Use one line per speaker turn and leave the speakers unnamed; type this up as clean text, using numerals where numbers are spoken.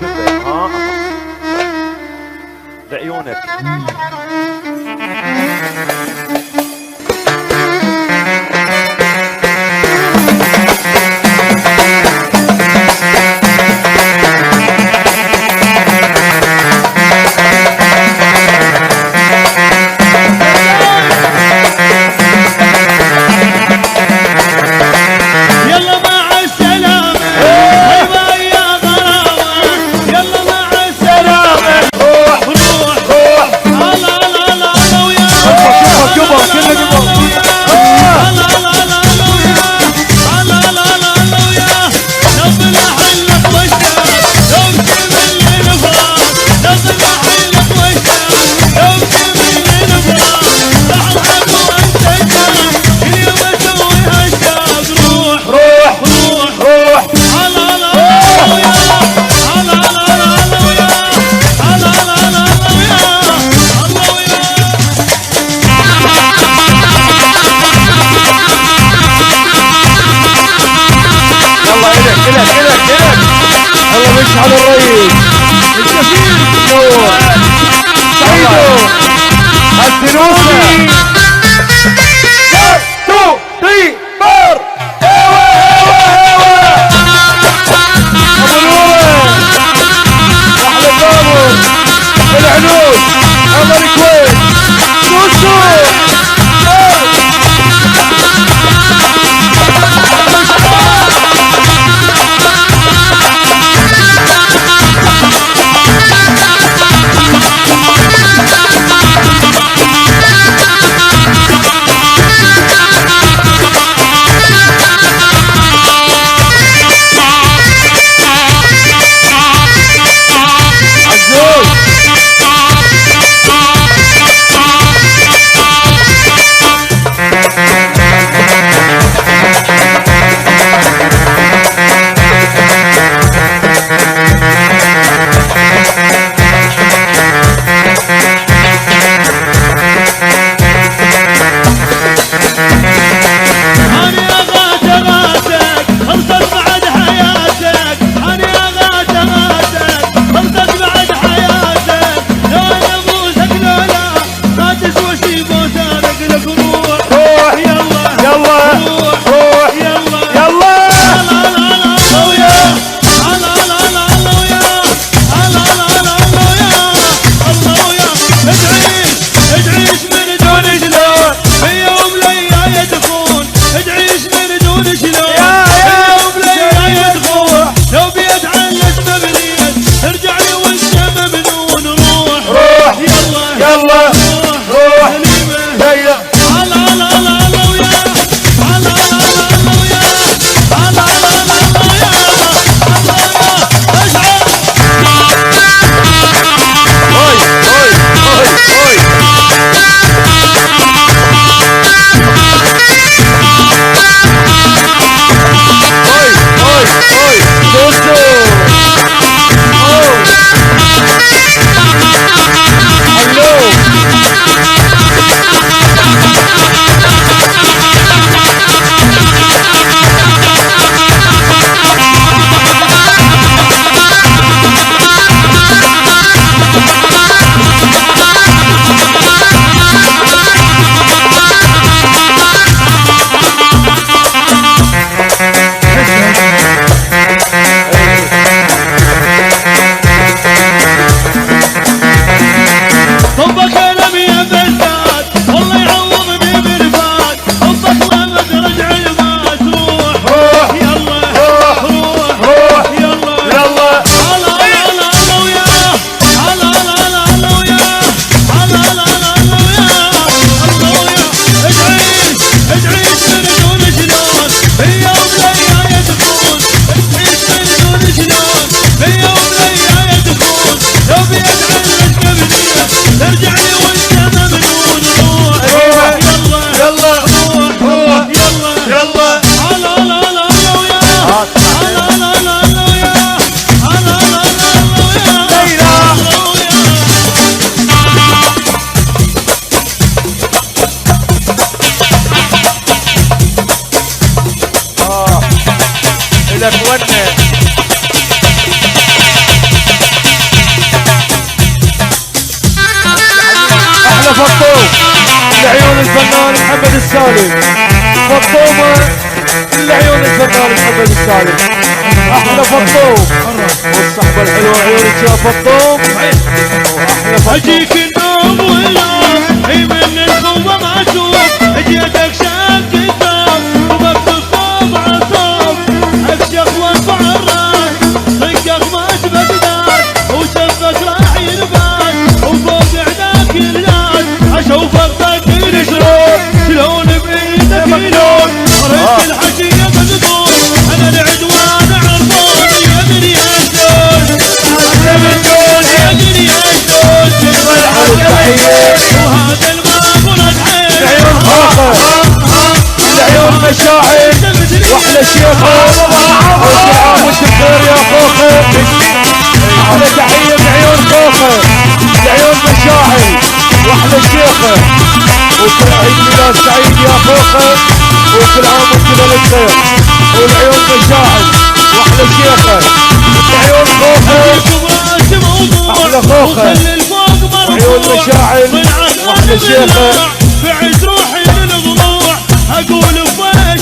حبيبي بعيونك.
على الرئيس الكفيل الدكتور سعيدو السنوسي 1 2 3 4 ابو نور احلى بابور العنود عمر كويت سوسو الفنان محمد السالم. فطومة لعيون الفنان محمد السالم. احلى فطوم والصحبة الحلوة عيونك يا فطوم. واحلى فطوم.
اجيك النوم والنوم هي من القوة ما اشوف جيتك شاب كتاب وبكتب صوب عصوب اكشف وارفع الراس صدقك ما تبدات وشفك راح ينبات وفوق عداك الناس اشوفك باقي الشروط شلون بايدك يلون مريت الحكي مذبوط انا العدوان عرفان يا دنيا الدول يا دنيا الدول وهذا الباب والحين
لعيون خاخر لعيون مشاعر واحلى شيخة والدعاء والتخير يا خوخر. احلى تحية لعيون خوخر لعيون مشاعر واحلى شيخة وكل عيد ميلاد سعيد يا خوخر وكل عام وانت بالف خير. والعيون مشاعر واحلى شيخة لعيون خوخر احلى خوخر عيون مشاعر واحلى شيخة.
بعد روحي للضلوع اقول فاش